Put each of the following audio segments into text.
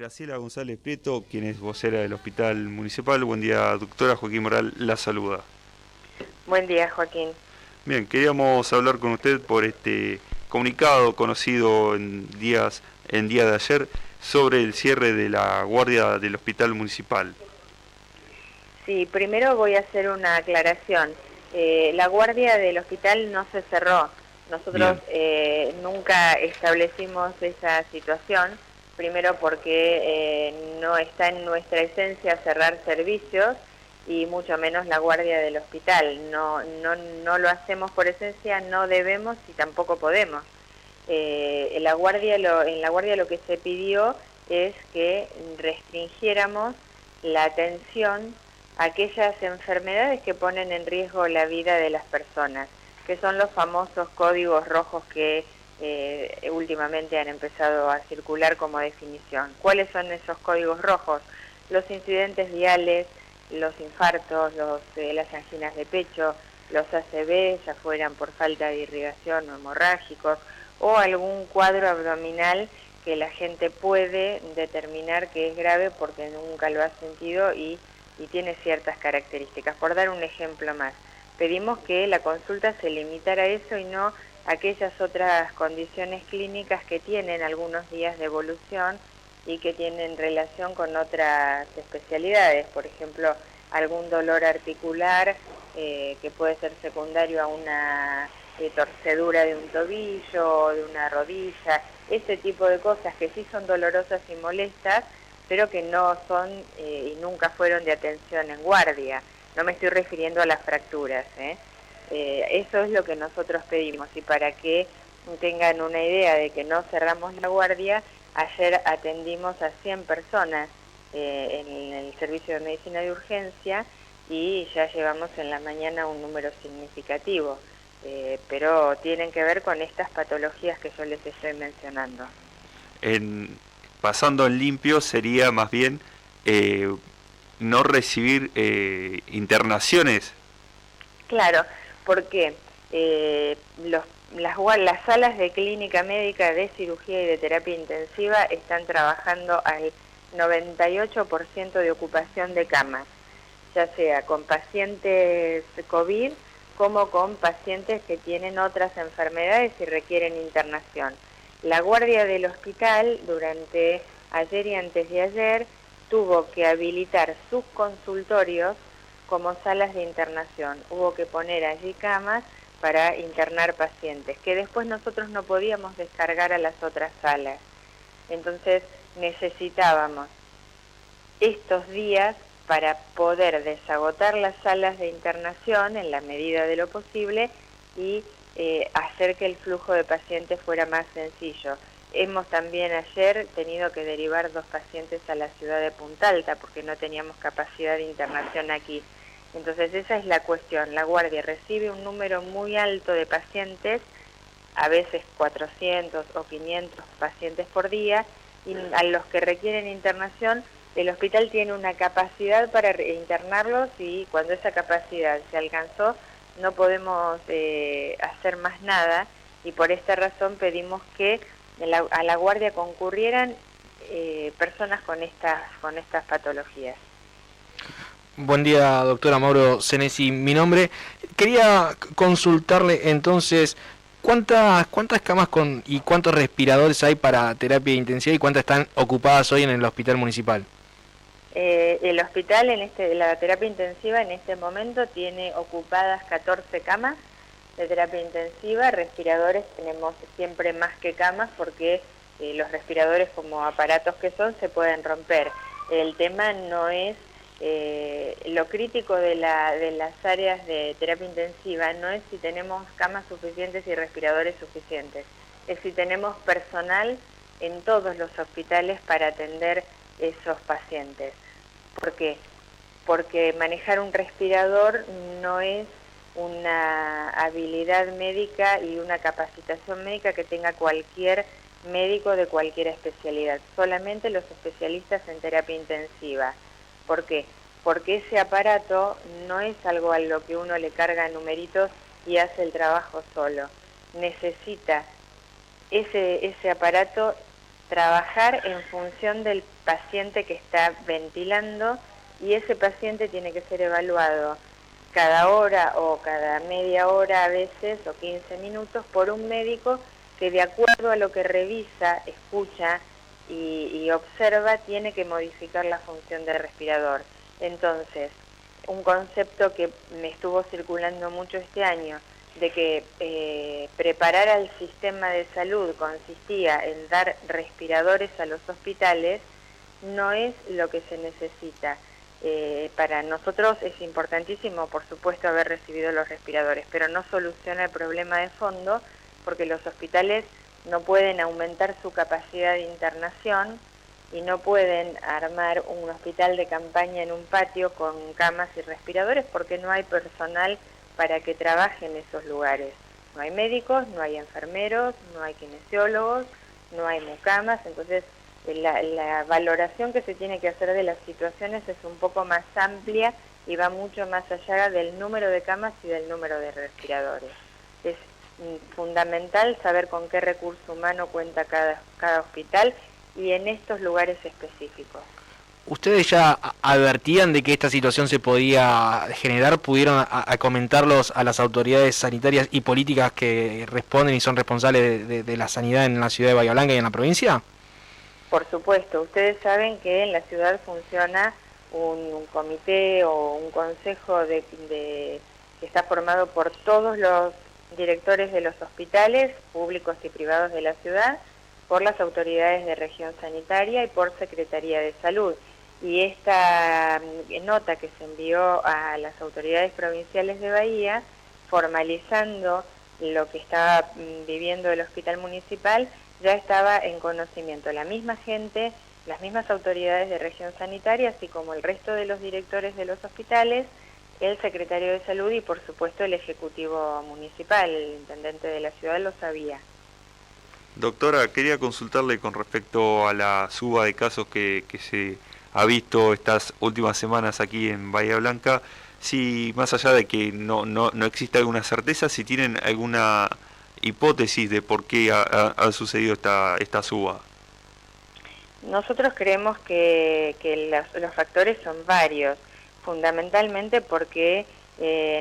Graciela González Prieto, quien es vocera del Hospital Municipal. Buen día, doctora. Joaquín Moral la saluda. Buen día, Joaquín. Bien, queríamos hablar con usted por este comunicado conocido en día de ayer sobre el cierre de la guardia del Hospital Municipal. Sí, primero voy a hacer una aclaración. La guardia del hospital no se cerró. Nosotros nunca establecimos esa situación, primero porque no está en nuestra esencia cerrar servicios y mucho menos la guardia del hospital. No lo hacemos por esencia, no debemos y tampoco podemos. En la guardia lo que se pidió es que restringiéramos la atención a aquellas enfermedades que ponen en riesgo la vida de las personas, que son los famosos códigos rojos que últimamente han empezado a circular como definición. ¿Cuáles son esos códigos rojos? Los incidentes viales, los infartos, las anginas de pecho, los ACV, ya fueran por falta de irrigación o hemorrágicos, o algún cuadro abdominal que la gente puede determinar que es grave porque nunca lo ha sentido y tiene ciertas características. Por dar un ejemplo más, pedimos que la consulta se limitara a eso y no a aquellas otras condiciones clínicas que tienen algunos días de evolución y que tienen relación con otras especialidades, por ejemplo, algún dolor articular que puede ser secundario a una torcedura de un tobillo o de una rodilla, ese tipo de cosas que sí son dolorosas y molestas, pero que no son y nunca fueron de atención en guardia. No me estoy refiriendo a las fracturas. Eso es lo que nosotros pedimos, y para que tengan una idea de que no cerramos la guardia, ayer atendimos a 100 personas en el servicio de medicina de urgencia y ya llevamos en la mañana un número significativo, pero tienen que ver con estas patologías que yo les estoy mencionando. Pasando en limpio sería más bien no recibir internaciones. Claro, porque las salas de clínica médica de cirugía y de terapia intensiva están trabajando al 98% de ocupación de camas, ya sea con pacientes COVID como con pacientes que tienen otras enfermedades y requieren internación. La guardia del hospital durante ayer y antes de ayer tuvo que habilitar sus consultorios como salas de internación. Hubo que poner allí camas para internar pacientes, que después nosotros no podíamos descargar a las otras salas. Entonces necesitábamos estos días para poder desagotar las salas de internación en la medida de lo posible y hacer que el flujo de pacientes fuera más sencillo. Hemos también ayer tenido que derivar 2 pacientes a la ciudad de Punta Alta porque no teníamos capacidad de internación aquí. Entonces esa es la cuestión. La guardia recibe un número muy alto de pacientes, a veces 400 o 500 pacientes por día, y a los que requieren internación, el hospital tiene una capacidad para internarlos y cuando esa capacidad se alcanzó no podemos hacer más nada, y por esta razón pedimos que a la guardia concurrieran personas con estas patologías. Buen día, doctora Mauro Senesi, mi nombre. Quería consultarle entonces cuántas camas y cuántos respiradores hay para terapia intensiva y cuántas están ocupadas hoy en el hospital municipal. El hospital, la terapia intensiva en este momento tiene ocupadas 14 camas de terapia intensiva. Respiradores tenemos siempre más que camas porque los respiradores, como aparatos que son, se pueden romper. El tema no es lo crítico de las áreas de terapia intensiva, no es si tenemos camas suficientes y respiradores suficientes, es si tenemos personal en todos los hospitales para atender esos pacientes. ¿Por qué? Porque manejar un respirador no es una habilidad médica y una capacitación médica que tenga cualquier médico de cualquier especialidad, solamente los especialistas en terapia intensiva. ¿Por qué? Porque ese aparato no es algo a lo que uno le carga numeritos y hace el trabajo solo. Necesita ese aparato trabajar en función del paciente que está ventilando, y ese paciente tiene que ser evaluado cada hora o cada media hora a veces, o 15 minutos, por un médico que de acuerdo a lo que revisa, escucha y observa, tiene que modificar la función del respirador. Entonces, un concepto que me estuvo circulando mucho este año, de que preparar al sistema de salud consistía en dar respiradores a los hospitales, no es lo que se necesita. Para nosotros es importantísimo, por supuesto, haber recibido los respiradores, pero no soluciona el problema de fondo, porque los hospitales no pueden aumentar su capacidad de internación y no pueden armar un hospital de campaña en un patio con camas y respiradores, porque no hay personal para que trabaje en esos lugares. No hay médicos, no hay enfermeros, no hay kinesiólogos, no hay mucamas. Entonces la valoración que se tiene que hacer de las situaciones es un poco más amplia y va mucho más allá del número de camas y del número de respiradores. Es fundamental saber con qué recurso humano cuenta cada hospital y en estos lugares específicos. ¿Ustedes ya advertían de que esta situación se podía generar? ¿Pudieron a comentarlos a las autoridades sanitarias y políticas que responden y son responsables de la sanidad en la ciudad de Bahía Blanca y en la provincia? Por supuesto, ustedes saben que en la ciudad funciona un comité o un consejo que está formado por todos los directores de los hospitales públicos y privados de la ciudad, por las autoridades de región sanitaria y por Secretaría de Salud. Y esta nota que se envió a las autoridades provinciales de Bahía, formalizando lo que estaba viviendo el hospital municipal, ya estaba en conocimiento la misma gente, las mismas autoridades de región sanitaria, así como el resto de los directores de los hospitales, el secretario de Salud y por supuesto el Ejecutivo Municipal, el intendente de la ciudad lo sabía. Doctora, quería consultarle con respecto a la suba de casos que se ha visto estas últimas semanas aquí en Bahía Blanca, si más allá de que no existe alguna certeza, si tienen alguna hipótesis de por qué ha sucedido esta suba. Nosotros creemos que los factores son varios, fundamentalmente porque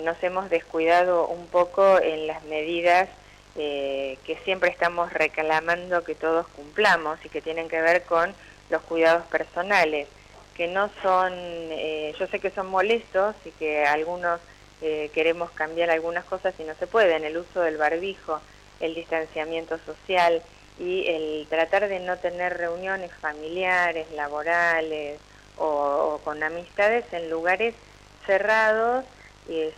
nos hemos descuidado un poco en las medidas que siempre estamos reclamando que todos cumplamos y que tienen que ver con los cuidados personales, que no son, yo sé que son molestos y que algunos queremos cambiar algunas cosas y no se pueden, el uso del barbijo, el distanciamiento social y el tratar de no tener reuniones familiares, laborales o con amistades en lugares cerrados,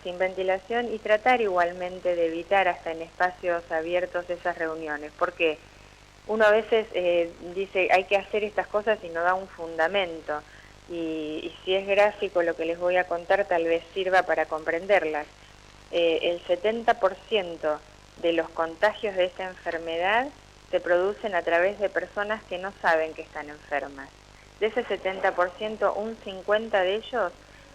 sin ventilación, y tratar igualmente de evitar hasta en espacios abiertos esas reuniones, porque uno a veces dice hay que hacer estas cosas y no da un fundamento, y si es gráfico lo que les voy a contar tal vez sirva para comprenderlas. El 70% de los contagios de esta enfermedad se producen a través de personas que no saben que están enfermas. De ese 70%, un 50% de ellos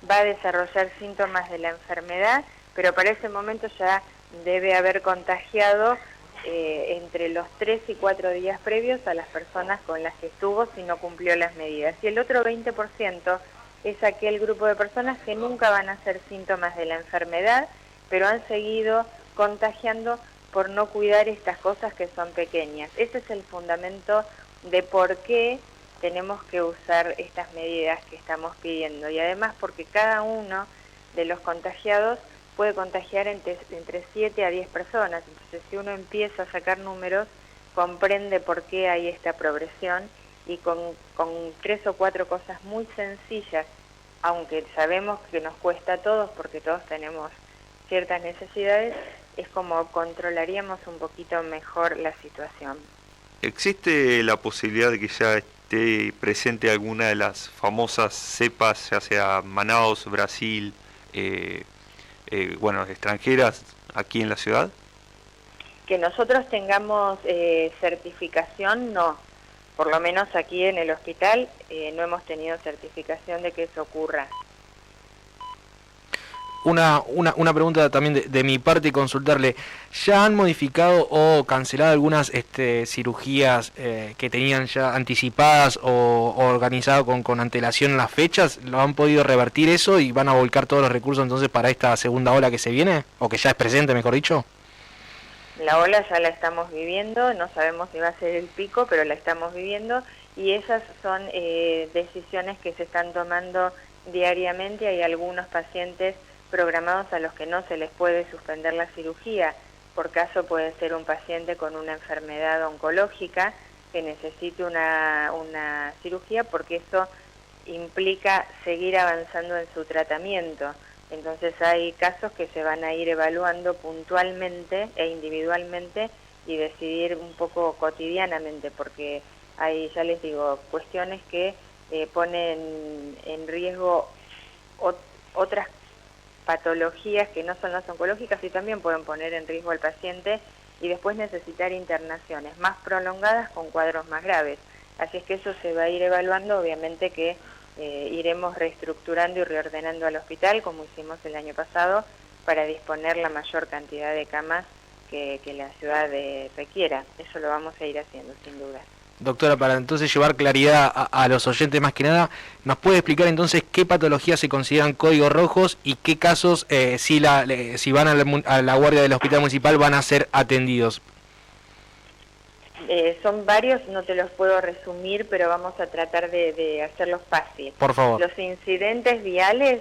va a desarrollar síntomas de la enfermedad, pero para ese momento ya debe haber contagiado entre los 3 y 4 días previos a las personas con las que estuvo si no cumplió las medidas. Y el otro 20% es aquel grupo de personas que nunca van a hacer síntomas de la enfermedad, pero han seguido contagiando por no cuidar estas cosas que son pequeñas. Ese es el fundamento de por qué tenemos que usar estas medidas que estamos pidiendo, y además porque cada uno de los contagiados puede contagiar entre 7 a 10 personas. Entonces, si uno empieza a sacar números, comprende por qué hay esta progresión, y con 3 o 4 cosas muy sencillas, aunque sabemos que nos cuesta a todos porque todos tenemos ciertas necesidades, es como controlaríamos un poquito mejor la situación. ¿Existe la posibilidad de que ya esté presente alguna de las famosas cepas, ya sea Manaus, Brasil, extranjeras, aquí en la ciudad? Que nosotros tengamos certificación, no. Por lo menos aquí en el hospital no hemos tenido certificación de que eso ocurra. una pregunta también de mi parte y consultarle. ¿Ya han modificado o cancelado algunas cirugías que tenían ya anticipadas o organizado con antelación las fechas? ¿Lo han podido revertir eso y van a volcar todos los recursos entonces para esta segunda ola que se viene? ¿O que ya es presente, mejor dicho? La ola ya la estamos viviendo, no sabemos si va a ser el pico, pero la estamos viviendo y esas son decisiones que se están tomando diariamente. Hay algunos pacientes programados a los que no se les puede suspender la cirugía. Por caso puede ser un paciente con una enfermedad oncológica que necesite una cirugía porque eso implica seguir avanzando en su tratamiento. Entonces hay casos que se van a ir evaluando puntualmente e individualmente y decidir un poco cotidianamente, porque hay, ya les digo, cuestiones que ponen en riesgo otras patologías que no son las oncológicas y también pueden poner en riesgo al paciente y después necesitar internaciones más prolongadas con cuadros más graves. Así es que eso se va a ir evaluando, obviamente que iremos reestructurando y reordenando al hospital, como hicimos el año pasado, para disponer la mayor cantidad de camas que la ciudad requiera. Eso lo vamos a ir haciendo, sin duda. Doctora, para entonces llevar claridad a los oyentes más que nada, ¿nos puede explicar entonces qué patologías se consideran códigos rojos y qué casos, si van a la guardia del hospital municipal, van a ser atendidos? Son varios, no te los puedo resumir, pero vamos a tratar de hacerlos fácil. Por favor. Los incidentes viales,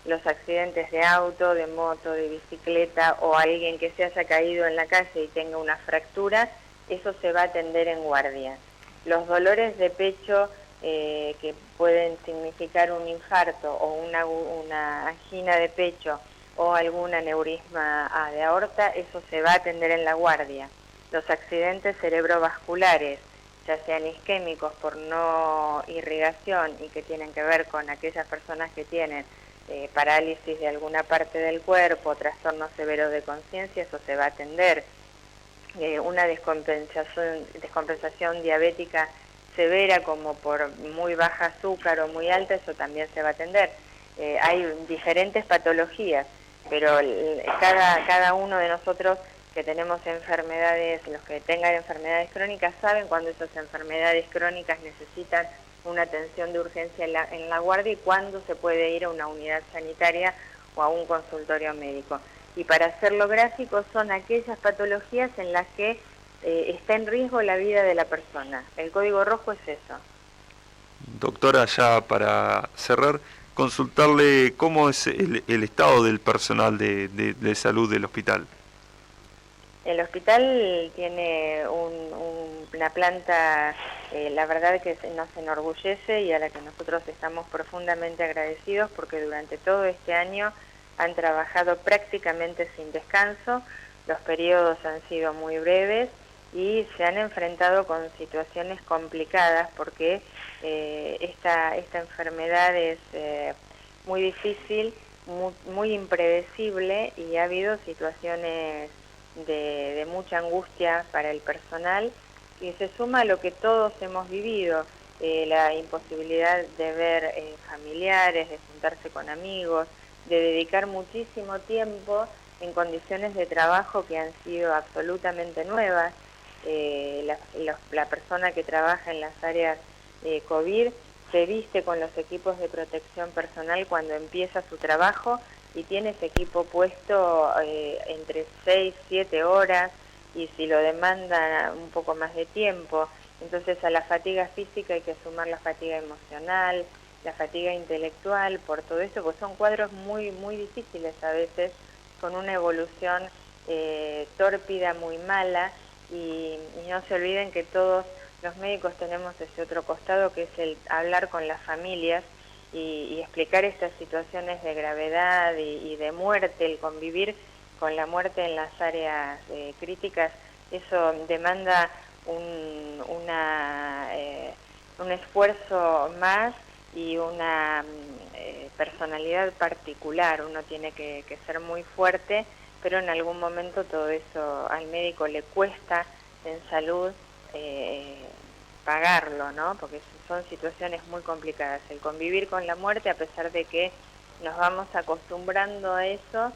los accidentes de auto, de moto, de bicicleta o alguien que se haya caído en la calle y tenga una fractura, eso se va a atender en guardia. Los dolores de pecho que pueden significar un infarto o una angina de pecho o algún aneurisma de aorta, eso se va a atender en la guardia. Los accidentes cerebrovasculares, ya sean isquémicos por no irrigación y que tienen que ver con aquellas personas que tienen parálisis de alguna parte del cuerpo, trastorno severo de conciencia, eso se va a atender. Una descompensación diabética severa como por muy baja azúcar o muy alta, eso también se va a atender. Hay diferentes patologías, pero cada uno de nosotros que tenemos enfermedades, los que tengan enfermedades crónicas saben cuando esas enfermedades crónicas necesitan una atención de urgencia en la guardia y cuándo se puede ir a una unidad sanitaria o a un consultorio médico. Y para hacerlo gráfico, son aquellas patologías en las que está en riesgo la vida de la persona. El código rojo es eso. Doctora, ya para cerrar, consultarle cómo es el estado del personal de salud del hospital. El hospital tiene una planta, la verdad que nos enorgullece y a la que nosotros estamos profundamente agradecidos porque durante todo este año han trabajado prácticamente sin descanso, los periodos han sido muy breves y se han enfrentado con situaciones complicadas porque esta enfermedad es muy difícil, muy impredecible y ha habido situaciones de mucha angustia para el personal y se suma a lo que todos hemos vivido, la imposibilidad de ver familiares, de juntarse con amigos, de dedicar muchísimo tiempo en condiciones de trabajo que han sido absolutamente nuevas. La persona que trabaja en las áreas COVID se viste con los equipos de protección personal cuando empieza su trabajo y tiene ese equipo puesto entre 6, 7 horas y si lo demanda un poco más de tiempo. Entonces a la fatiga física hay que sumar la fatiga emocional, la fatiga intelectual, por todo eso, pues son cuadros muy, muy difíciles a veces, con una evolución tórpida, muy mala, y no se olviden que todos los médicos tenemos ese otro costado que es el hablar con las familias y explicar estas situaciones de gravedad y de muerte, el convivir con la muerte en las áreas críticas, eso demanda un esfuerzo más y una personalidad particular. Uno tiene que ser muy fuerte, pero en algún momento todo eso al médico le cuesta en salud pagarlo, ¿no? Porque son situaciones muy complicadas. El convivir con la muerte, a pesar de que nos vamos acostumbrando a eso,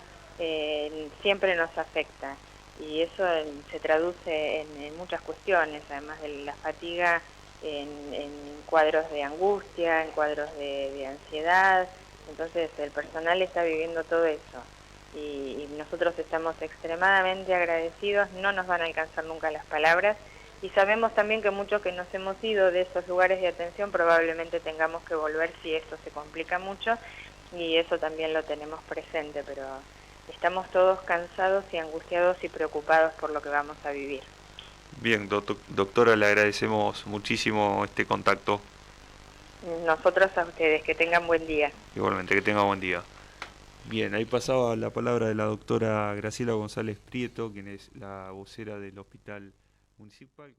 siempre nos afecta. Y eso se traduce en muchas cuestiones, además de la fatiga, en cuadros de angustia, en cuadros de ansiedad. Entonces el personal está viviendo todo eso. Y nosotros estamos extremadamente agradecidos, no nos van a alcanzar nunca las palabras, y sabemos también que muchos que nos hemos ido de esos lugares de atención probablemente tengamos que volver si esto se complica mucho, y eso también lo tenemos presente, pero estamos todos cansados y angustiados y preocupados por lo que vamos a vivir. Bien, doctora, le agradecemos muchísimo este contacto. Nosotros a ustedes, que tengan buen día. Igualmente, que tenga buen día. Bien, ahí pasaba la palabra de la doctora Graciela González Prieto, quien es la vocera del Hospital Municipal.